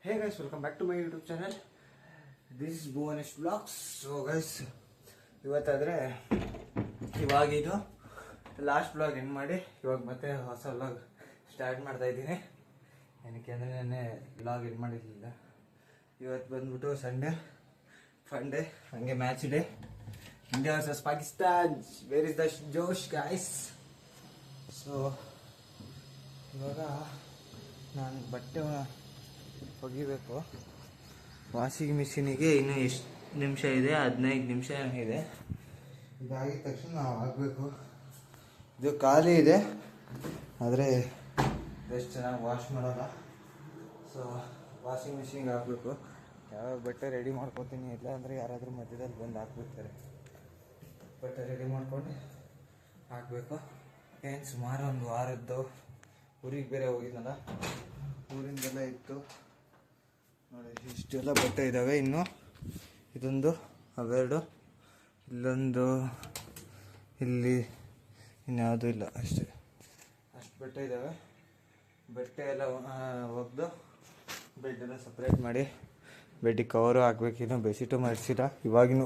Hey guys, welcome back to my YouTube channel. This is Bhuvanesh Vlogs. So guys, ಇವತ್ತಾದರೆ ಇವಾಗಿದು last vlog end ಮಾಡಿ ಇವಾಗ ಮತ್ತೆ ಹೊಸ ವ್ಲಾಗ್ ಸ್ಟಾರ್ಟ್ ಮಾಡ್ತಾ ಇದ್ದೀನಿ. ಏನಕ್ಕೆ ಅಂದರೆ ನೆನ್ನೆ ವ್ಲಾಗ್ ಎಂಡ್ ಮಾಡಿರಲಿಲ್ಲ. ಇವತ್ತು ಬಂದ್ಬಿಟ್ಟು ಸಂಡೇ ಫನ್ ಡೇ, ಹಂಗೆ match day. India versus Pakistan. Where is the Josh guys? So ಇವಾಗ ನಾನು ಬಟ್ಟೆ ಒಗಿಬೇಕು. ವಾಷಿಂಗ್ ಮಿಷಿನಿಗೆ ಇನ್ನೂ ಎಷ್ಟು ನಿಮಿಷ ಇದೆ? 15 ನಿಮಿಷ ಇದೆ. ಇದಾಗಿದ ತಕ್ಷಣ ನಾವು ಹಾಕಬೇಕು. ಇದು ಖಾಲಿ ಇದೆ, ಆದರೆ ಎಷ್ಟು ಚೆನ್ನಾಗಿ ವಾಶ್ ಮಾಡೋಲ್ಲ. ಸೊ ವಾಷಿಂಗ್ ಮಿಷಿನ್ಗೆ ಹಾಕಬೇಕು. ಯಾವ್ಯಾವ ಬಟ್ಟೆ ರೆಡಿ ಮಾಡ್ಕೊತೀನಿ, ಇಲ್ಲ ಅಂದರೆ ಯಾರಾದರೂ ಮಧ್ಯದಲ್ಲಿ ಬಂದು ಹಾಕ್ಬಿಡ್ತಾರೆ. ಬಟ್ಟೆ ರೆಡಿ ಮಾಡ್ಕೊಂಡು ಹಾಕಬೇಕು. ಏನು ಸುಮಾರು ಒಂದು ವಾರದ್ದು. ಊರಿಗೆ ಬೇರೆ ಹೋಗಿದ್ನಲ್ಲ, ಊರಿಂದೆಲ್ಲ ಇತ್ತು ನೋಡಿ. ಇಷ್ಟೆಲ್ಲ ಬಟ್ಟೆ ಇದ್ದಾವೆ. ಇನ್ನು ಇದೊಂದು, ಅವೆರಡು, ಇಲ್ಲೊಂದು, ಇಲ್ಲಿ ಇನ್ಯಾವುದೂ ಇಲ್ಲ, ಅಷ್ಟೇ. ಅಷ್ಟು ಬಟ್ಟೆ ಇದ್ದಾವೆ. ಬಟ್ಟೆ ಎಲ್ಲ ಒಗೆದು ಬೆಡ್ಡೆಲ್ಲ ಸಪ್ರೇಟ್ ಮಾಡಿ ಬೆಡ್ಡಿಗೆ ಕವರು ಹಾಕ್ಬೇಕಿನ್ನು. ಬೆಡ್ಶೀಟು ಮಾಡಿಸಿಲ್ಲ. ಇವಾಗಿನ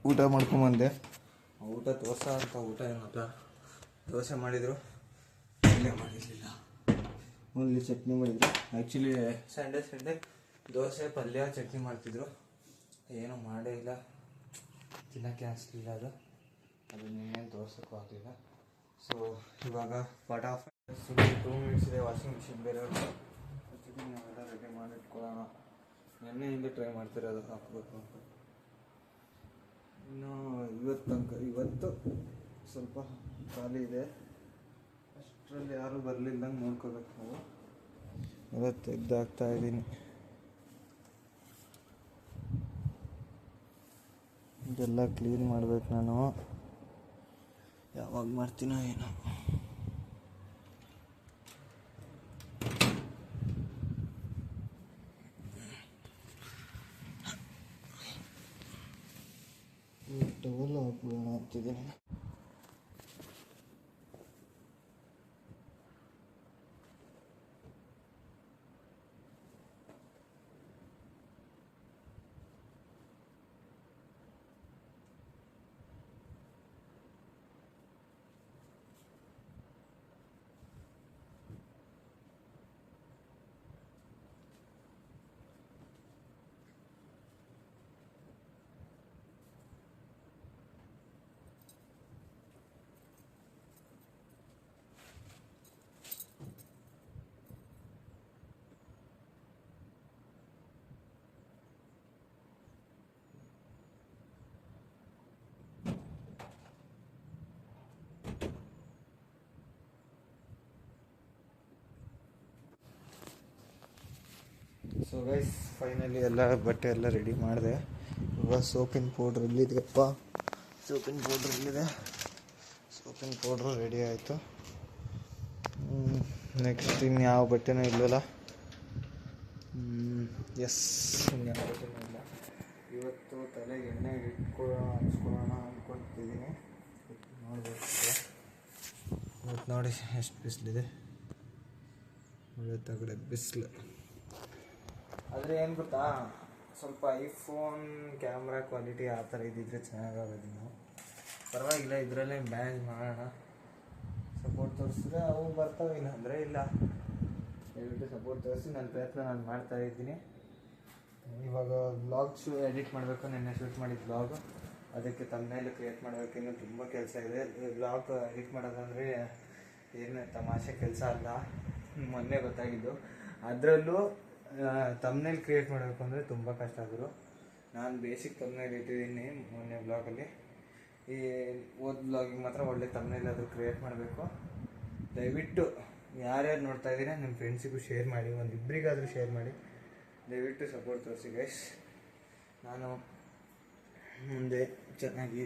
ಊಟ ಮಾಡ್ಕೊಂಬಂದೆ. ಊಟ ದೋಸೆ ಅಂತ ಊಟ ಏನಪ್ಪ, ದೋಸೆ ಮಾಡಿದರು, ಪಲ್ಯ ಮಾಡಿರಲಿಲ್ಲ, ಓನ್ಲಿ ಚಟ್ನಿ ಮಾಡಿದ್ರು. ಆ್ಯಕ್ಚುಲಿ ಸಂಡೇ ದೋಸೆ ಪಲ್ಯ ಚಟ್ನಿ ಮಾಡ್ತಿದ್ರು. ಏನೂ ಮಾಡೇ ಇಲ್ಲ, ತಿನ್ನೋಕ್ಕೆ ಅನಿಸ್ಲಿಲ್ಲ. ಅದನ್ನೇನು ತೋರ್ಸೋಕ್ಕೂ ಆಗಲಿಲ್ಲ. ಸೊ ಇವಾಗ ಫಟಾಫಟ್ 2 ಮಿನಿಟ್ಸ್ ಇದೆ. ವಾಷಿಂಗ್ ಮಿಷಿನ್ ಬೇರೆ ಅಷ್ಟೊತ್ತಿಗೆ ನಾವೆಲ್ಲ ರೆಡಿ ಮಾಡಿಟ್ಕೊಳ್ಳೋಣ. ನೆನ್ನೆಯಿಂದ ಟ್ರೈ ಮಾಡ್ತಿರೋದು ಹಾಕ್ಬೇಕು ಅಂತ. ಇನ್ನು ಇವತ್ತು ಸ್ವಲ್ಪ ಖಾಲಿ ಇದೆ. ಅಷ್ಟರಲ್ಲಿ ಯಾರೂ ಬರಲಿಲ್ಲಂಗೆ ನೋಡ್ಕೋಬೇಕು ನಾವು. ಇವತ್ತು ತೆಗ್ದಾಕ್ತಾ ಇದ್ದೀನಿ. ಇದೆಲ್ಲ ಕ್ಲೀನ್ ಮಾಡ್ಬೇಕು ನಾನು. ಯಾವಾಗ ಮಾಡ್ತೀನೋ ಏನೋ. ಟವಲ್ ಹಾಕ್ಬಿಡೋಣ ಅಂತಿದ್ದೀನಿ. ಸೊ ಗೈಸ್, ಫೈನಲಿ ಎಲ್ಲ ಬಟ್ಟೆ ಎಲ್ಲ ರೆಡಿ ಮಾಡಿದೆ. ಇವಾಗ ಸೋಪಿನ ಪೌಡ್ರ್ ಎಲ್ಲಿದೆಯಪ್ಪ? ಸೋಪಿನ ಪೌಡ್ರು ರೆಡಿ ಆಯಿತು. ನೆಕ್ಸ್ಟ್ ಇನ್ಯಾವ ಬಟ್ಟೆನೂ ಇಲ್ಲವಲ್ಲ. ಎಸ್, ಇನ್ಯಾವ ಬಟ್ಟೆನೂ ಇಲ್ಲ. ಇವತ್ತು ತಲೆಗೆ ಎಣ್ಣೆ ಹಚ್ಕೊಳ್ಳೋಣ ಅಂದ್ಕೊತಿದ್ದೀನಿ. ನೋಡ್ಬೇಕು. ಇವತ್ತು ನೋಡಿ ಎಷ್ಟು ಬಿಸಿಲಿದೆ. ಒಳ್ಳೆ ತಗಡೆ ಬಿಸಿಲು. ಆದರೆ ಏನು ಗೊತ್ತಾ, ಸ್ವಲ್ಪ ಐಫೋನ್ ಕ್ಯಾಮ್ರಾ ಕ್ವಾಲಿಟಿ ಆ ಥರ ಇದ್ದಿದ್ರೆ ಚೆನ್ನಾಗಾಗೋದು. ನಾವು ಪರವಾಗಿಲ್ಲ, ಇದರಲ್ಲೇ ಮ್ಯಾನೇಜ್ ಮಾಡೋಣ. ಸಪೋರ್ಟ್ ತೋರಿಸಿದ್ರೆ ಅವು ಬರ್ತವೆ, ಇಲ್ಲ ಅಂದರೆ ಇಲ್ಲ. ದಯವಿಟ್ಟು ಸಪೋರ್ಟ್ ತೋರಿಸಿ. ನನ್ನ ಪ್ರಯತ್ನ ನಾನು ಮಾಡ್ತಾಯಿದ್ದೀನಿ. ಇವಾಗ ವ್ಲಾಗ್ಸು ಎಡಿಟ್ ಮಾಡಬೇಕು. ನೆನ್ನೆ ಶೂಟ್ ಮಾಡಿದ ವ್ಲಾಗು, ಅದಕ್ಕೆ ತಮ್ಮನೇಲಿ ಕ್ರಿಯೇಟ್ ಮಾಡಬೇಕು. ಇನ್ನೂ ತುಂಬ ಕೆಲಸ ಇದೆ. ವ್ಲಾಗ್ ಎಡಿಟ್ ಮಾಡೋದಂದರೆ ಏನು ತಮಾಷೆ ಕೆಲಸ ಅಲ್ಲ. ಮೊನ್ನೆ ಗೊತ್ತಾಗಿದ್ದು. ಅದರಲ್ಲೂ ತಮ್ನೇಲ್ ಕ್ರಿಯೇಟ್ ಮಾಡಬೇಕು ಅಂದರೆ ತುಂಬ ಕಷ್ಟ ಆದರು. ನಾನು ಬೇಸಿಕ್ ತಮ್ನೇಲ್ ಇಟ್ಟಿದ್ದೀನಿ ಮೊನ್ನೆ ಬ್ಲಾಗಲ್ಲಿ. ಈ ಓದ್ ಬ್ಲಾಗಿಗೆ ಮಾತ್ರ ಒಳ್ಳೆ ತಮ್ನೇಲಾದರೂ ಕ್ರಿಯೇಟ್ ಮಾಡಬೇಕು. ದಯವಿಟ್ಟು ಯಾರ್ಯಾರು ನೋಡ್ತಾ ಇದ್ದೀರಾ ನಿಮ್ಮ ಫ್ರೆಂಡ್ಸಿಗೂ ಶೇರ್ ಮಾಡಿ, ಒಂದಿಬ್ಬರಿಗಾದರೂ ಶೇರ್ ಮಾಡಿ. ದಯವಿಟ್ಟು ಸಪೋರ್ಟ್ ತೋರಿಸಿ ಗೈಸ್. ನಾನು ಮುಂದೆ ಚೆನ್ನಾಗಿ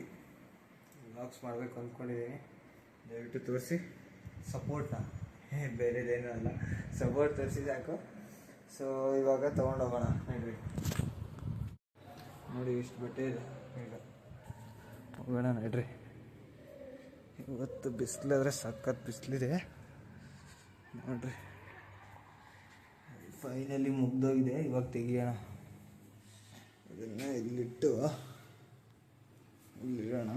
ಬ್ಲಾಗ್ಸ್ ಮಾಡಬೇಕು ಅಂದ್ಕೊಂಡಿದ್ದೀನಿ. ದಯವಿಟ್ಟು ತೋರಿಸಿ ಸಪೋರ್ಟ್ನ, ಬೇರೆದೇನೂ ಅಲ್ಲ, ಸಪೋರ್ಟ್ ತೋರಿಸಿ ಸಾಕು. ಸೊ ಇವಾಗ ತೊಗೊಂಡೋಗೋಣ. ನೋಡಿ ಇಷ್ಟು ಬಟ್ಟೆ ಇದೆ. ಈಗ ಹೋಗೋಣ ನಡ್ರಿ. ಇವತ್ತು ಬಿಸಿಲಾದರೆ ಸಖತ್ ಬಿಸಿಲಿದೆ ನೋಡ್ರಿ. ಫೈನಲಿ ಮುಗ್ದೋಗಿದೆ. ಇವಾಗ ತೆಗಿಯೋಣ, ಇದನ್ನು ಇಲ್ಲಿಟ್ಟು ಇಲ್ಲಿಡೋಣ.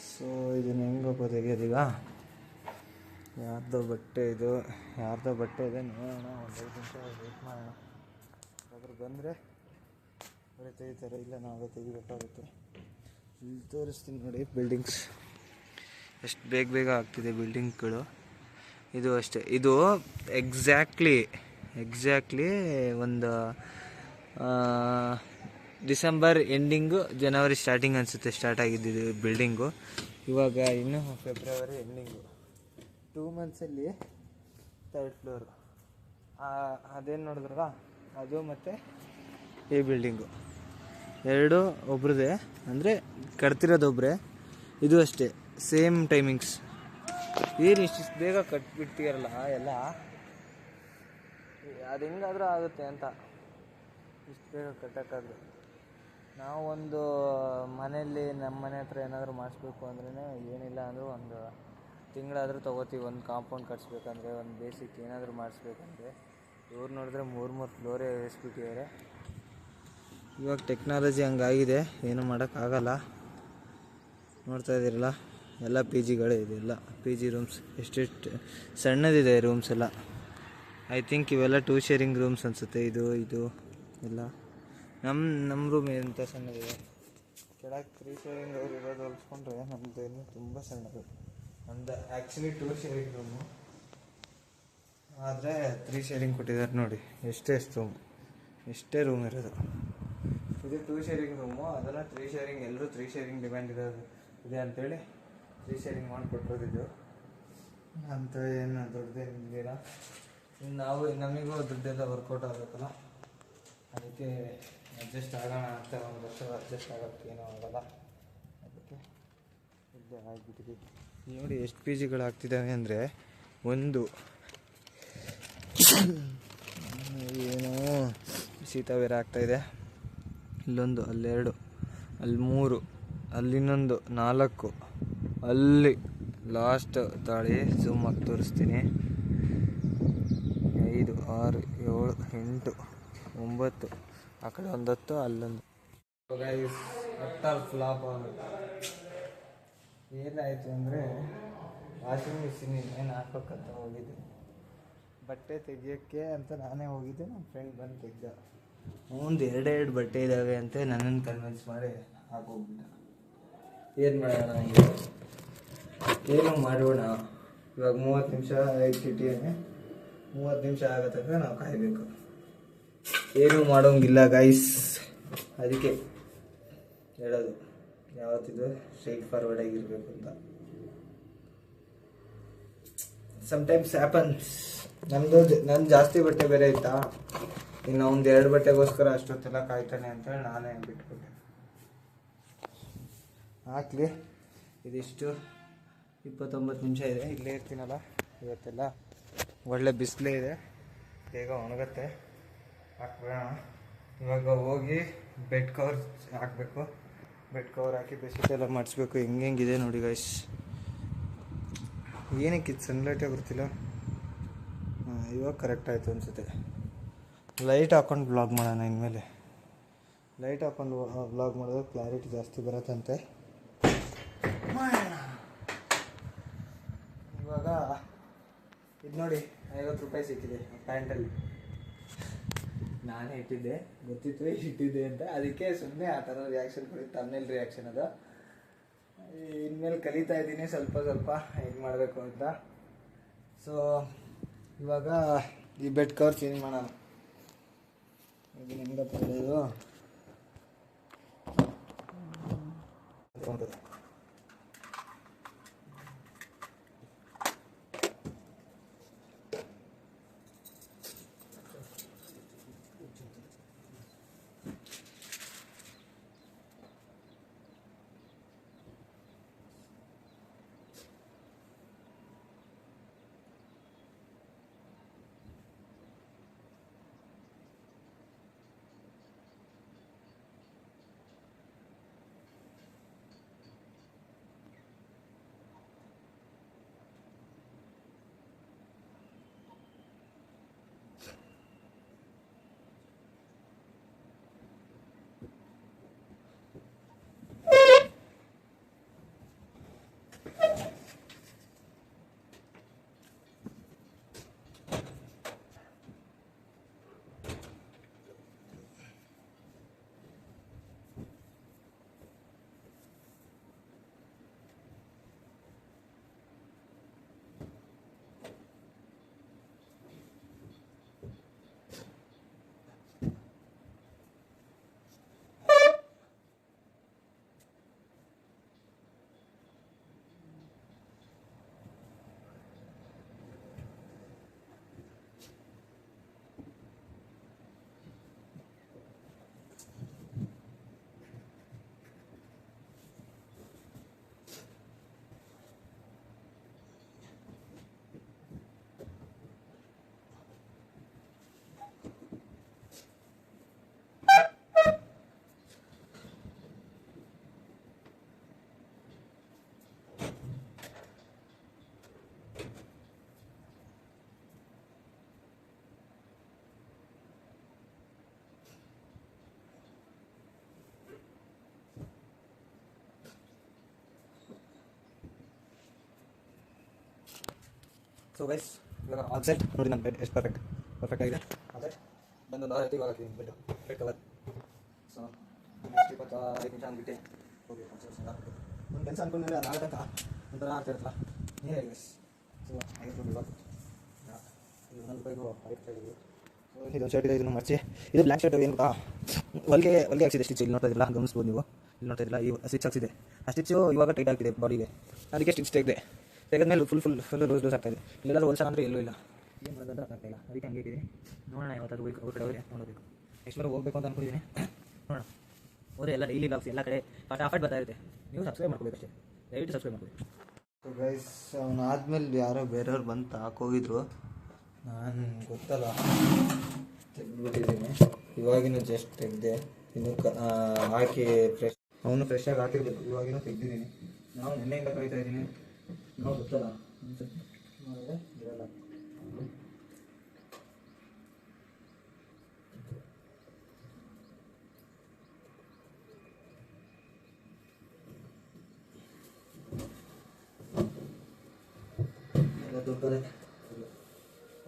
ಸೊ ಇದನ್ನು ಹೆಂಗಪ್ಪ ತೆಗಿಯೋದೀಗ? ಯಾರ್ದೋ ಬಟ್ಟೆ ಇದು, ಯಾರ್ದೋ ಬಟ್ಟೆ ಇದೆ, ನೋಡೋಣ. ಒಂದು 5 ನಿಮಿಷ ವೇಟ್ ಮಾಡೋಣ. ಅದ್ರ ಬಂದರೆ ಅವರೇ ತೆಗಿತಾರೆ, ಇಲ್ಲ ನಾವೇ ತೆಗಿಬೇಕಾಗುತ್ತೆ. ಇಲ್ಲಿ ತೋರಿಸ್ತೀನಿ ನೋಡಿ, ಬಿಲ್ಡಿಂಗ್ಸ್ ಎಷ್ಟು ಬೇಗ ಆಗ್ತಿದೆ ಬಿಲ್ಡಿಂಗ್ಗಳು. ಇದು ಅಷ್ಟೇ, ಇದು ಎಕ್ಸಾಕ್ಟ್ಲಿ ಒಂದು ಡಿಸೆಂಬರ್ ಎಂಡಿಂಗು, ಜನವರಿ ಸ್ಟಾರ್ಟಿಂಗ್ ಅನಿಸುತ್ತೆ ಸ್ಟಾರ್ಟ್ ಆಗಿದ್ದು ಬಿಲ್ಡಿಂಗು. ಇವಾಗ ಇನ್ನೂ ಫೆಬ್ರವರಿ ಎಂಡಿಂಗು. 2 ಮಂತ್ಸಲ್ಲಿ 3rd floor. ಅದೇನು ನೋಡಿದ್ರಲ್ಲ, ಅದು ಮತ್ತು ಈ ಬಿಲ್ಡಿಂಗು ಎರಡು ಒಬ್ರದೇ, ಅಂದರೆ ಕಟ್ತಿರೋದೊಬ್ಬರೇ. ಇದು ಅಷ್ಟೇ ಸೇಮ್ ಟೈಮಿಂಗ್ಸ್. ಏನು ಇಷ್ಟು ಬೇಗ ಕಟ್ಬಿಡ್ತೀರಲ್ಲ ಎಲ್ಲ, ಅದು ಹೆಂಗಾದರೂ ಆಗುತ್ತೆ ಅಂತ. ಇಷ್ಟು ಬೇಗ ಕಟ್ಟೋಕ್ಕಾಗಲಿ. ನಾವು ಒಂದು ಮನೆಯಲ್ಲಿ ನಮ್ಮ ಮನೆ ಹತ್ರ ಏನಾದರೂ ಮಾಡಿಸ್ಬೇಕು ಅಂದ್ರೇ, ಏನಿಲ್ಲ ಅಂದರೂ ಒಂದು ತಿಂಗಳಾದರೂ ತೊಗೋತೀವಿ. ಒಂದು ಕಾಂಪೌಂಡ್ ಕಟ್ಸ್ಬೇಕಂದ್ರೆ, ಒಂದು ಬೇಸಿಕ್ ಏನಾದರೂ ಮಾಡಿಸ್ಬೇಕಂದ್ರೆ. ಇವ್ರು ನೋಡಿದ್ರೆ 3 ಫ್ಲೋರೇ ಏರಿಸ್ಬಿಟ್ಟಿದ್ದಾರೆ. ಇವಾಗ ಟೆಕ್ನಾಲಜಿ ಹಂಗಾಗಿದೆ, ಏನು ಮಾಡೋಕ್ಕಾಗಲ್ಲ. ನೋಡ್ತಾ ಇದ್ದೀರಲ್ಲ, ಎಲ್ಲ ಪಿ ಜಿಗಳೇ ಇದೆ. ಎಲ್ಲ ಪಿ ಜಿ ರೂಮ್ಸ್ ಎಷ್ಟೆಷ್ಟು ಸಣ್ಣದಿದೆ ರೂಮ್ಸ್ ಎಲ್ಲ. ಐ ಥಿಂಕ್ ಇವೆಲ್ಲ 2 ಶೇರಿಂಗ್ ರೂಮ್ಸ್ ಅನಿಸುತ್ತೆ. ಇದು ಎಲ್ಲ ನಮ್ಮ ರೂಮ್ ಎಂಥ ಸಣ್ಣದಿದೆ. ಕೆಳಗೆ 3 ಶೇರಿಂಗ್ ಅವ್ರು ಇರೋದು ಹೋಲಿಸ್ಕೊಂಡ್ರೆ ನಮ್ಮದು ಇನ್ನೂ ತುಂಬ ಸಣ್ಣದು. ನಮ್ಮದು ಆ್ಯಕ್ಚುಲಿ 2 ಶೇರಿಂಗ್ ರೂಮು, ಆದರೆ 3 ಶೇರಿಂಗ್ ಕೊಟ್ಟಿದ್ದಾರೆ ನೋಡಿ. ಎಷ್ಟೇ ರೂಮ್ ಇರೋದು. ಇದು 2 ಶೇರಿಂಗ್ ರೂಮು, ಅದನ್ನು 3 ಶೇರಿಂಗ್, ಎಲ್ಲರೂ 3 ಶೇರಿಂಗ್ ಡಿಮ್ಯಾಂಡ್ ಇರೋದು ಇದೆ ಅಂಥೇಳಿ 3 ಶೇರಿಂಗ್ ಮಾಡಿಕೊಟ್ಟಿರೋದಿದ್ದು. ಅಂತ ಏನು ದೊಡ್ಡದೇನಿಲ್ಲ. ನಮಗೂ ದುಡ್ಡೆಲ್ಲ ವರ್ಕೌಟ್ ಆಗಬೇಕಲ್ಲ, ಅದಕ್ಕೆ ಅಡ್ಜಸ್ಟ್ ಆಗೋಣ ಅಂತ. ಒಂದು ವರ್ಷ ಅಡ್ಜಸ್ಟ್ ಆಗೋಕ್ಕೆ ಏನೂ ಆಗೋಲ್ಲ, ಅದಕ್ಕೆ ಇಲ್ಲೇ ಆಗಿಬಿಟ್ಟಿದೆ. ನೋಡಿ ಎಷ್ಟು ಪಿ ಜಿಗಳಾಗ್ತಿದ್ದಾವೆ ಅಂದರೆ, ಒಂದು ಏನೋ ಶೀತ ಬೇರೆ ಆಗ್ತಾಯಿದೆ. ಇಲ್ಲೊಂದು, ಅಲ್ಲಿ 2, ಅಲ್ಲಿ 3, ಅಲ್ಲಿನ್ನೊಂದು 4, ಅಲ್ಲಿ ಲಾಸ್ಟ್ ತಾಳಿ ಝೂಮ್ ಆಗಿ ತೋರಿಸ್ತೀನಿ. 5, 6, 7, 8, 9, ಆ ಕಡೆ ಒಂದು 10, ಅಲ್ಲೊಂದು. ಫ್ಲಾಪ್ ಆಗುತ್ತೆ. ಏನಾಯಿತು ಅಂದರೆ, ವಾಷಿಂಗ್ ಮಿಷಿನ್ ಏನು ಹಾಕೋಕ್ಕಂತ ಹೋಗಿದ್ದೆ, ಬಟ್ಟೆ ತೆಗಿಯೋಕ್ಕೆ ಅಂತ ನಾನೇ ಹೋಗಿದ್ದೆ. ನಮ್ಮ ಫ್ರೆಂಡ್ ಬಂದು ತೆಗ್ದ. ಒಂದು 2 ಬಟ್ಟೆ ಇದ್ದಾವೆ ಅಂತ ನನ್ನನ್ನು ಕನ್ವಿನ್ಸ್ ಮಾಡಿ ಹಾಕೋಗ್ಬಿಟ್ಟ. ಏನು ಮಾಡೋಣ, ಏನು ಮಾಡೋಣ. ಇವಾಗ 30 ನಿಮಿಷ ಇಟ್ಟಿಟ್ಟಿದ್ದೇನೆ. 30 ನಿಮಿಷ ಆಗೋ ತನಕ ನಾವು ಕಾಯಬೇಕು. ಏನೂ ಮಾಡೋಂಗಿಲ್ಲ ಗೈಸ್. ಅದಕ್ಕೆ ಹೇಳೋದು, ಯಾವತ್ತಿದು ಸ್ಟ್ರೈಟ್ ಫಾರ್ವರ್ಡ್ ಆಗಿರಬೇಕು ಅಂತ. Sometimes happens. ನಂದು ಜಾಸ್ತಿ ಬಟ್ಟೆ ಬೇರೆ ಇತ್ತಾ, ಇನ್ನು ಒಂದು 2 ಬಟ್ಟೆಗೋಸ್ಕರ ಅಷ್ಟೊತ್ತೆಲ್ಲ ಕಾಯ್ತಾನೆ ಅಂತೇಳಿ ನಾನೇ ಬಿಟ್ಬಿಟ್ಟೆ. ಹಾಕ್ಲಿ, ಇದಿಷ್ಟು 29 ನಿಮಿಷ ಇದೆ. ಇಲ್ಲೇ ಇರ್ತೀನಲ್ಲ ಇವತ್ತೆಲ್ಲ. ಒಳ್ಳೆ ಬಿಸಿಲೇ ಇದೆ, ಬೇಗ ಒಣಗುತ್ತೆ. ಹಾಕ್ಬೇಡ. ಇವಾಗ ಹೋಗಿ ಬೆಡ್ ಕವರ್ ಹಾಕಬೇಕು. ಬೆಡ್ ಕವರ್ ಹಾಕಿ ಬೆಡ್ಶೀಟ್ ಎಲ್ಲ ಮಾಡಿಸ್ಬೇಕು. ಹೆಂಗಿದೆ ನೋಡಿ ಗೈಸ್. ಏನಕ್ಕೆ ಇದು ಸನ್ಲೈಟೇ ಬರ್ತಿಲ್ಲ? ಇವಾಗ ಕರೆಕ್ಟ್ ಆಯಿತು ಅನಿಸುತ್ತೆ. ಲೈಟ್ ಹಾಕ್ಕೊಂಡು ಬ್ಲಾಗ್ ಮಾಡೋಣ ಇನ್ಮೇಲೆ. ಲೈಟ್ ಹಾಕ್ಕೊಂಡು ಬ್ಲಾಗ್ ಮಾಡಿದ್ರೆ ಕ್ಲಾರಿಟಿ ಜಾಸ್ತಿ ಬರುತ್ತಂತೆ. ಇವಾಗ ಇದು ನೋಡಿ, 50 ರೂಪಾಯಿ ಸಿಕ್ಕಿದೆ ಪ್ಯಾಂಟಲ್ಲಿ. ನಾನೇ ಇಟ್ಟಿದ್ದೆ, ಗೊತ್ತಿತ್ತು ಇಟ್ಟಿದ್ದೆ ಅಂತ. ಅದಕ್ಕೆ ಸುಮ್ಮನೆ ಆ ಥರ ರಿಯಾಕ್ಷನ್ ಕೊಡಿ, ತಮ್ಮನೇಲಿ ರಿಯಾಕ್ಷನ್ ಅದು. ಇನ್ಮೇಲೆ ಕಲಿತಾ ಇದ್ದೀನಿ ಸ್ವಲ್ಪ ಹೇಗೆ ಮಾಡಬೇಕು ಅಂತ. ಸೊ ಇವಾಗ ಈ ಬೆಡ್ ಕವರ್ ಚೇಂಜ್ ಮಾಡೋಣ. ಇದು ಹೆಂಗಪ್ಪ ಇದು ಸೊ ಗೈಸ್ ಇವಾಗ ಆಲ್ ಸೆಟ್ ನೋಡಿ, ನನ್ನ ಬೆಡ್ ಎಷ್ಟು ಪರ್ಫೆಕ್ಟ್ ಆಗಿದೆ. ಆದರೆ ಬಂದೊಂದು ಆರು ಇವಾಗ ಹಾಕಿದ್ದೀನಿ bed red colour. So next 25 ನಿಮಿಷ ಅಂದ್ಬಿಟ್ಟೆ ಹೋಗಿ ಒಂದು ಕೆಲಸ ಅಂದ್ಕೊಂಡ್ಮೇಲೆ ಅದು ಆಗೋ ತನಕ ಒಂಥರ ಆಗ್ತಿರುತ್ತಲ್ಲ ನೀರೇ ಗೈಸ್. ಸೊ ಆಗಿರ್ಬೋದು ಇವಾಗ ಇದು ₹1 ಇದು ಶರ್ಟ್ ಇದೆ, ಇದನ್ನು ಮರ್ಚಿ ಇದು ಬ್ಲ್ಯಾಕ್ ಶರ್ಟ್ ಏನು ಗೊತ್ತಾ, ಹೊಲಿಗೆ ಹಾಕ್ಸಿದೆ ಸ್ಟಿಚ್. ಇಲ್ಲಿ ನೋಡ್ತಾ ಇದ್ದಿಲ್ಲ, ಗಮನಿಸ್ಬೋದು ನೀವು, ಇಲ್ಲಿ ನೋಡ್ತಾ ಇದ್ದಿಲ್ಲ, ಈ ಸ್ಟಿಚ್ ಹಾಕ್ಸಿದೆ. ಆ ಸ್ಟಿಚ್ಚು ಇವಾಗ ಟೈಟ್ ಆಗ್ತಿದೆ ಬಾಡಿಗೆ, ಅದಕ್ಕೆ ಸ್ಟಿಚ್ ತೆಗೆದ್ಮೇಲೆ ಫುಲ್ ಲೂಸ್ ಆಗ್ತಾಯಿದೆ. ಇಲ್ಲೆಲ್ಲ ಹೊಲ್ಸ ಅಂದರೆ ಎಲ್ಲೂ ಇಲ್ಲ, ಏನು ಮಾಡೋದಂತ ಅರ್ಥ ಆಗ್ತಾಯಿಲ್ಲ. ಅದಕ್ಕೆ ಹಂಗೆ ಇದ್ದೀನಿ. ನೋಡೋಣ ಯಾವತ್ತಾದ್ರು ಅವ್ರ ಕಡೆ ಅವರೇ ನೋಡೋಬೇಕು. ನೆಕ್ಸ್ಟ್ ಬಾರ್ ಹೋಗಬೇಕು ಅಂತ ಅಂದ್ಕೊಂಡಿದ್ದೀನಿ. ನೋಡೋಣ ಅವರೇ ಎಲ್ಲ ಡೈಲಿ ಬ್ಲಾಗ್ಸ್ ಎಲ್ಲ ಕಡೆ ಫಟಾಫಟ್ ಬರ್ತಾ ಇರುತ್ತೆ. ನೀವು ಸಬ್ಸ್ಕ್ರೈಬ್ ಮಾಡ್ಕೋಬೇಕು ಅಷ್ಟೇ, ದಯವಿಟ್ಟು ಸಬ್ಸ್ಕ್ರೈಬ್ ಮಾಡ್ಕೊಳ್ಳಿ. ಸೊ ಗೈಸ್ ಅವ್ನು ಆದಮೇಲೆ ಯಾರೋ ಬೇರೆಯವ್ರು ಬಂದು ಹಾಕೋಗಿದ್ರು, ನಾನು ಗೊತ್ತಲ್ಲ ತೆಗೆದ್ಬಿಟ್ಟಿದ್ದೀನಿ. ಇವಾಗಿನೂ ಜಸ್ಟ್ ತೆಗೆದೆ, ಇನ್ನು ಹಾಕಿ ಅವನು ಫ್ರೆಶ್ಶಾಗಿ ಹಾಕಿರ್ಬೇಕು. ಇವಾಗಿನೂ ತೆಗೆದಿದ್ದೀನಿ. ನಾವು ನೆನ್ನೆಯಿಂದ ಕರೀತಾ ಇದ್ದೀನಿ, ನಾವು ಗೊತ್ತಲ್ಲ ಮಾಡಿದ್ರೆ ಇರಲ್ಲ. ದೊಡ್ಡದೇ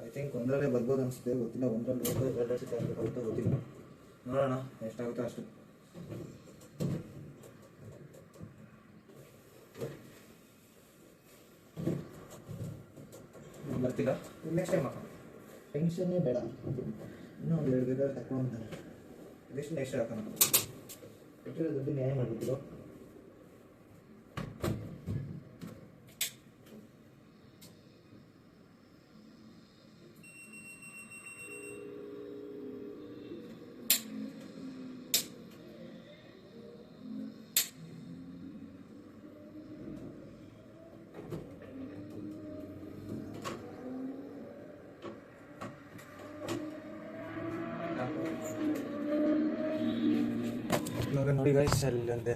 ಐ ಥಿಂಕ್ ಒಂದರಲ್ಲೇ ಬರ್ಬೋದು ಅನಿಸುತ್ತೆ, ಗೊತ್ತಿಲ್ಲ. ಒಂದರಲ್ಲಿ ಬರ್ಬೋದು, ಎರಡು ವರ್ಷ ಆಗುತ್ತೆ ಗೊತ್ತಿಲ್ಲ. ನೋಡೋಣ ಎಷ್ಟಾಗುತ್ತೋ ಅಷ್ಟು. ಬರ್ತಿಲ್ಲ, ನೆಕ್ಸ್ಟ್ ಟೈಮ್ ಹಾಕೋಣ, ಟೆನ್ಷನ್ನೇ ಬೇಡ. ಇನ್ನೂ ಒಂದು 2 ಬೇಕಾದ್ರೆ ತಗೊಂಡ್ಬಂದಾರೆ, ಇದೆಷ್ಟು ನೆಕ್ಸ್ಟ್ ಹಾಕೋಣ. ಕೊಟ್ಟಿರೋ ದುಡ್ಡು ನ್ಯಾಯ ಮಾಡಿಬಿಟ್ಟಿರೋ. ಇವಾಗ ನೋಡಿ ಗೈಸ್, ಅಲ್ಲೊಂದೆ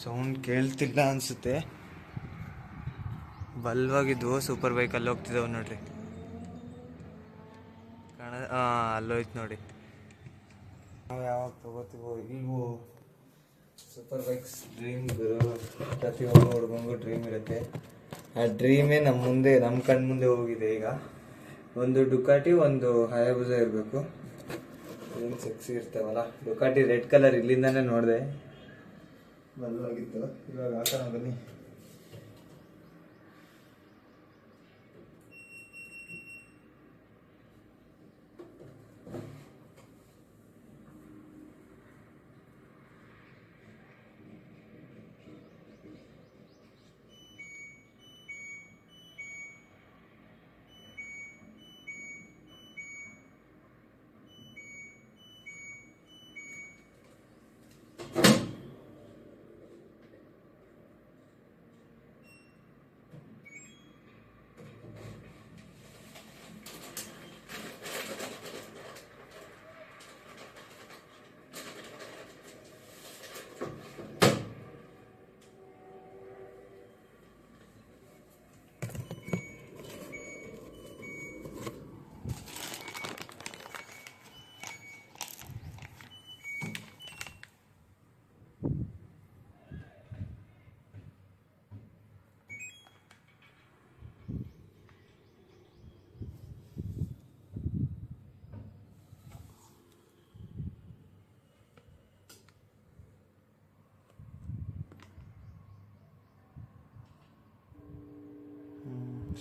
ಸೌಂಡ್ ಕೇಳ್ತಿಲ್ಲ ಅನಿಸುತ್ತೆ. ಬಲ್ವಾಗಿದ್ವು ಸೂಪರ್ ಬೈಕ್ ಅಲ್ಲಿ ಹೋಗ್ತಿದ್ದಾವೆ ನೋಡ್ರಿ, ಅಲ್ಲೋಯ್ತು ನೋಡಿ. ನಾವು ಯಾವಾಗ ತಗೋತೀವೋ ಇಲ್ವೋ. ಸೂಪರ್ ಬೈಕ್ಸ್ ಡ್ರೀಮ್ ಪ್ರತಿಯೊಬ್ಬ ಹುಡುಗಂಗೂ ಡ್ರೀಮ್ ಇರುತ್ತೆ. ಆ ಡ್ರೀಮೇ ನಮ್ಮ ಕಣ್ಣು ಮುಂದೆ ಹೋಗಿದೆ. ಈಗ ಒಂದು ಡುಕಾಟಿ, ಒಂದು ಹಯಾಬುಸ ಇರಬೇಕು. ಏನು ಸೆಕ್ಸಿ ಇರ್ತಾವಲ್ಲ. ಡುಕಾಟಿ ರೆಡ್ ಕಲರ್ ಇಲ್ಲಿಂದಾನೇ ನೋಡಿದೆ, ಬಲ್ವಾಗಿತ್ತು. ಇವಾಗ ಹಾಕೋಣ ಬನ್ನಿ.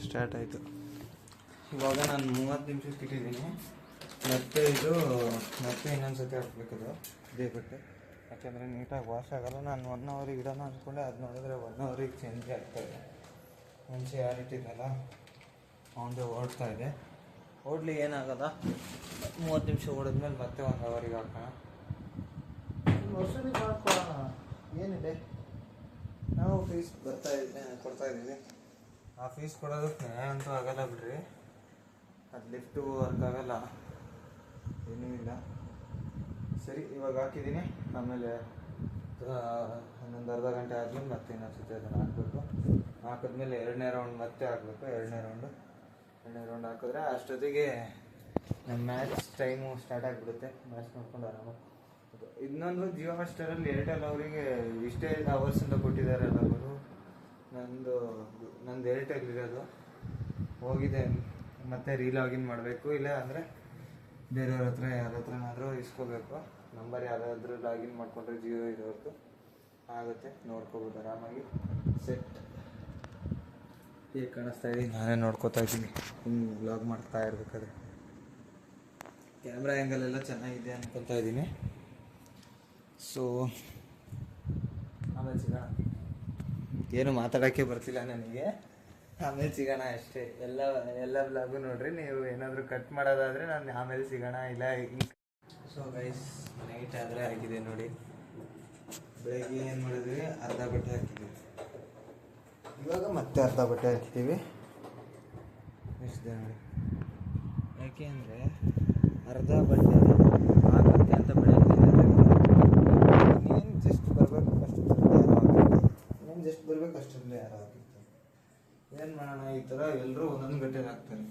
ಸ್ಟಾರ್ಟ್ ಆಯಿತು. ಇವಾಗ ನಾನು 30 ನಿಮಿಷಕ್ಕೆ ಇಟ್ಟಿದ್ದೀನಿ. ಮತ್ತೆ ಇನ್ನೊಂದು ಸತಿ ಹಾಕ್ಬೇಕದು ಇದೇ ಬಟ್ಟೆ, ಯಾಕೆಂದರೆ ನೀಟಾಗಿ ವಾಶ್ ಆಗೋಲ್ಲ. ನಾನು 1 ಅವರಿಗೆ ಇಡೋಣ ಅಂದ್ಕೊಂಡೆ, ಅದು ನೋಡಿದ್ರೆ 1 ಅವರಿಗೆ ಚೇಂಜ್ ಆಗ್ತಾಯಿದೆ. ಮುಂಚೆ ಯಾರು ಇಟ್ಟಿದ್ದಲ್ಲ ಅವನದೇ ಓಡ್ತಾ ಇದೆ. ಓಡ್ಲಿ ಏನಾಗಲ್ಲ. 30 ನಿಮಿಷ ಓಡಿದ್ಮೇಲೆ ಮತ್ತೆ 1 ಅವರಿಗೆ ಹಾಕೋಣ. ವರ್ಷದಲ್ಲಿ ಮಾಡ್ಕೊಳ್ಳೋಣ, ಏನಿದೆ. ನಾವು ಫೀಸ್ ಕೊಡ್ತಾಯಿದ್ದೀವಿ. ಆ ಫೀಸ್ ಕೊಡೋದಕ್ಕೆ ಅಂತೂ ಆಗಲ್ಲ ಬಿಡ್ರಿ. ಅದು ಲಿಫ್ಟು ವರ್ಕ್ ಆಗಲ್ಲ, ಏನೂ ಇಲ್ಲ. ಸರಿ, ಇವಾಗ ಹಾಕಿದ್ದೀನಿ. ಆಮೇಲೆ ಇನ್ನೊಂದು ಅರ್ಧ ಗಂಟೆ ಆದಮೇಲೆ ಮತ್ತೆ ಇನ್ನೊಂದ್ಸತಿ ಅದನ್ನು ಹಾಕಬೇಕು. ಹಾಕಿದ್ಮೇಲೆ 2ನೇ ರೌಂಡ್ ಮತ್ತೆ ಹಾಕಬೇಕು. 2ನೇ ರೌಂಡ್ ಹಾಕಿದ್ರೆ ಅಷ್ಟೊತ್ತಿಗೆ ನಮ್ಮ ಮ್ಯಾಚ್ ಟೈಮು ಸ್ಟಾರ್ಟ್ ಆಗಿಬಿಡುತ್ತೆ. ಮ್ಯಾಚ್ ನೋಡ್ಕೊಂಡು ಆರಾಮಾಗಿ. ಇನ್ನೊಂದು ಜಿಯೋ ಹಾಟ್‌ಸ್ಟಾರಲ್ಲಿ ಏರ್ಟೆಲ್ ಅವರಿಗೆ ಇಷ್ಟೇ ಅವರ್ಸ್ ಅಂತ ಕೊಟ್ಟಿದ್ದಾರೆ ಎಲ್ಲರೂ. ನಂದು ಏರ್ಟೆಲ್ ಇರೋದು. ಹೋಗಿದೆ, ಮತ್ತೆ ರೀಲಾಗಿನ್ ಮಾಡಬೇಕು. ಇಲ್ಲ ಅಂದರೆ ಬೇರೆಯವ್ರ ಹತ್ರ ಯಾರ ಹತ್ರನಾದರೂ ಇಸ್ಕೋಬೇಕು. ನಂಬರ್ ಯಾರಾದರೂ ಲಾಗಿನ್ ಮಾಡಿಕೊಂಡ್ರೆ ಜಿಯೋ ಇರೋರ್ದು ಆಗುತ್ತೆ, ನೋಡ್ಕೋಬೋದು ಆರಾಮಾಗಿ. ಸೆಟ್ ಹೇಗೆ ಕಾಣಿಸ್ತಾ ಇದ್ದೀನಿ ನಾನೇ ನೋಡ್ಕೋತಾ ಇದ್ದೀನಿ ವ್ಲಾಗ್ ಮಾಡ್ತಾ ಇರ್ಬೇಕಾದ್ರೆ. ಕ್ಯಾಮ್ರಾ ಆ್ಯಂಗಲ್ ಎಲ್ಲ ಚೆನ್ನಾಗಿದೆ ಅನ್ಕೊತಾ ಇದ್ದೀನಿ. ಸೊ ಆಮೇಲೆ ಸಿಗೋಣ. ಏನು ಮಾತಾಡೋಕ್ಕೆ ಬರ್ತಿಲ್ಲ ನನಗೆ, ಆಮೇಲೆ ಸಿಗೋಣ ಅಷ್ಟೇ. ಎಲ್ಲ ವ್ಲಾಗು ನೋಡ್ರಿ. ನೀವು ಏನಾದರೂ ಕಟ್ ಮಾಡೋದಾದರೆ ನಾನು ಆಮೇಲೆ ಸಿಗೋಣ. ಇಲ್ಲ ಸೊ ಗೈಸ್, ನೈಟ್ ಆದರೆ ಆಗಿದೆ ನೋಡಿ. ಬೆಳಗ್ಗೆ ಏನು ಮಾಡಿದ್ವಿ, ಅರ್ಧ ಬಟ್ಟೆ ಹಾಕಿದ್ವಿ. ಇವಾಗ ಮತ್ತೆ ಅರ್ಧ ಬಟ್ಟೆ ಹಾಕಿದ್ದೀವಿ. ಎಷ್ಟಿದೆ ನೋಡಿ. ಯಾಕೆ ಅಂದರೆ ಅರ್ಧ ಬಟ್ಟೆ ಹಾಕುತ್ತೆ ಅಂತ ಬೆಳಗ್ಗೆ ನೀನು ಜಸ್ಟ್ ಬರಬೇಕು ಅಷ್ಟೊಂದು ಯಾರು ಹಾಕಿತ್ತು, ನೀನು ಜಸ್ಟ್ ಬರಬೇಕು ಅಷ್ಟೊಂದು ಯಾರು ಹಾಕಿತ್ತು. ಏನು ಮಾಡೋಣ, ಈ ಥರ ಎಲ್ಲರೂ ಒಂದೊಂದು ಗಂಟೆಗೆ ಹಾಕ್ತಾರೆ.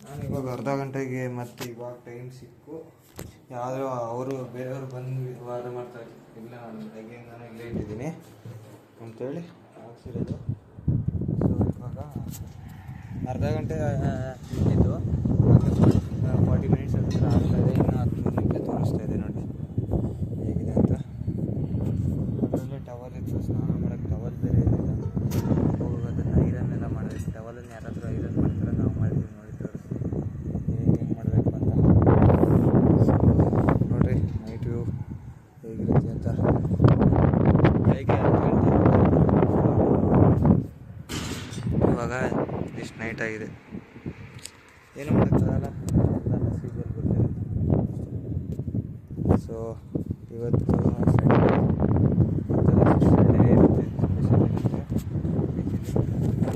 ನಾನು ಇವಾಗ ಅರ್ಧ ಗಂಟೆಗೆ ಮತ್ತೆ ಇವಾಗ ಟೈಮ್ ಸಿಕ್ಕು. ಯಾವುದೋ ಅವರು ಬೇರೆಯವರು ಬಂದು ವಾದ ಮಾಡ್ತಾರೆ. ಇಲ್ಲ, ನಾನು ಬೆಳಗ್ಗೆ ನಾನು ಇಲ್ಲೇ ಇಟ್ಟಿದ್ದೀನಿ ಅಂತೇಳಿ ಹಾಕ್ಸಿರೋದು. ಸೊ ಇವಾಗ ಅರ್ಧ ಗಂಟೆ ಇಟ್ಟಿದ್ದು 40 ಮಿನಿಟ್ಸ್ ಹತ್ರ ಆಗ್ತಾಯಿದೆ. ಇನ್ನೂ 13 ನಿಮಿಷ ತೋರಿಸ್ತಾ ಇದೆ ನೋಡಿ ಹೇಗಿದೆ ಅಂತ. ಅದರಲ್ಲೇ ಟವಲ್ ಇತ್ತು, ಸ್ನಾನ ಮಾಡೋಕ್ಕೆ ಟವಲ್ ಬೇರೆ ಇರಲಿಲ್ಲ. ಹೋಗೋದನ್ನು ಐರನ್ ಎಲ್ಲ ಮಾಡಬೇಕು. ಟವಲನ್ನು ಯಾರಾದರೂ ಐರನ್ ಮಾಡ್ತಾರೆ, ನಾವು ಮಾಡ್ತೀವಿ ನೋಡಿ. ತೋರಿಸ್ತೀವಿ ಹೆಂಗೆ ಮಾಡಬೇಕು ಅಂತ. ನೋಡಿರಿ ನೈಟ್ ವ್ಯೂ ಹೇಗಿರುತ್ತೆ ಅಂತ. ಬೆಳಗ್ಗೆ ಇವಾಗ ಇಷ್ಟು ನೈಟ್ ಆಗಿದೆ. ಏನು ಮಾಡೋಕ್ಕಾಗಲ್ಲ, ಎಲ್ಲ ನಸೀಬಲ್ಲಿ ಗೊತ್ತಿರುತ್ತೆ. ಸೊ ಇವತ್ತು ಸಂಡೇ ಇರುತ್ತೆ, ಸ್ಪೆಷಲ್ ಇರುತ್ತೆ.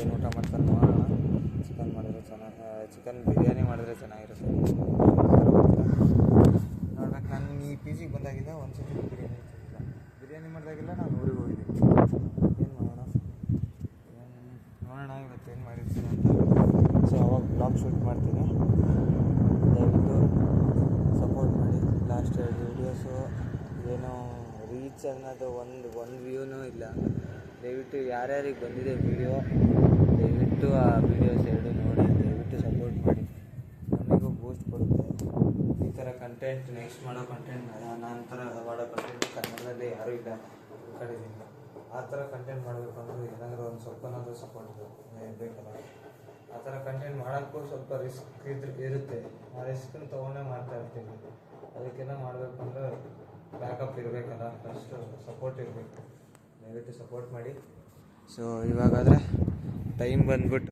ಏನು ಊಟ ಮಾಡ್ಕೊಂಡು ಮಾಡೋಣ. ಚಿಕನ್ ಮಾಡಿದ್ರೆ ಚಿಕನ್ ಬಿರಿಯಾನಿ ಮಾಡಿದ್ರೆ ಚೆನ್ನಾಗಿರುತ್ತೆ. ನೋಡ್ಬೇಕು. ನಾನು ಈ ಪಿ ಜಿಗೆ ಬಂದಾಗಿಂದ ಒಂದು ಸತಿ ಬಿರಿಯಾನಿ ಮಾಡಿದಾಗೆಲ್ಲ ನಾನು ಊರಿಗೆ ಹೋಗಿದ್ದೀನಿ. ಏನು ಮಾಡೋಣ, ನೋಡೋಣ ಇವತ್ತು ಏನು ಮಾಡಿರ್ತೀನಿ ಅಂತ. ಸೊ ಅವಾಗ ಬ್ಲಾಗ್ ಶೂಟ್ ಮಾಡ್ತೀನಿ. ದಯವಿಟ್ಟು ಸಪೋರ್ಟ್ ಮಾಡಿ. ಲಾಸ್ಟ್ 2 ವೀಡಿಯೋಸು ಏನೋ ರೀಚ್ ಅನ್ನೋದು ಒಂದು ವ್ಯೂನೂ ಇಲ್ಲ. ದಯವಿಟ್ಟು ಯಾರ್ಯಾರಿಗೆ ಬಂದಿದೆ ವೀಡಿಯೋ, ದಯವಿಟ್ಟು ಆ ವೀಡಿಯೋಸ್ 2 ನೋಡಿ, ದಯವಿಟ್ಟು ಸಪೋರ್ಟ್ ಮಾಡಿ. ನಮಗೂ ಬೂಸ್ಟ್ ಕೊಡುತ್ತೆ. ಈ ಥರ ಕಂಟೆಂಟ್, ನೆಕ್ಸ್ಟ್ ಮಾಡೋ ಕಂಟೆಂಟ್, ನಾನು ಥರ ಮಾಡೋ ಕಂಟೆಂಟ್ ಕನ್ನಡದಲ್ಲಿ ಯಾರೂ ಇಲ್ಲ ಕಡೆಯಿಂದ. ಆ ಥರ ಕಂಟೆಂಟ್ ಮಾಡಬೇಕು ಅಂದರೆ ಏನಾದರೂ ಒಂದು ಸ್ವಲ್ಪನಾದರೂ ಸಪೋರ್ಟ್ ಬೇಕಲ್ಲ. ಆ ಥರ ಕಂಟೆಂಟ್ ಮಾಡೋಕ್ಕೂ ಸ್ವಲ್ಪ ರಿಸ್ಕ್ ಇರುತ್ತೆ. ಆ ರಿಸ್ಕನ್ನು ತೊಗೊಂಡೇ ಮಾಡ್ತಾ ಇರ್ತೀನಿ. ಅದಕ್ಕೆಲ್ಲ ಮಾಡಬೇಕು ಅಂದರೆ ಬ್ಯಾಕಪ್ ಇರಬೇಕಲ್ಲ, ಫಸ್ಟು ಸಪೋರ್ಟ್ ಇರಬೇಕು. ದಯವಿಟ್ಟು ಸಪೋರ್ಟ್ ಮಾಡಿ. ಸೊ ಇವಾಗಾದರೆ ಟೈಮ್ ಬಂದ್ಬಿಟ್ಟು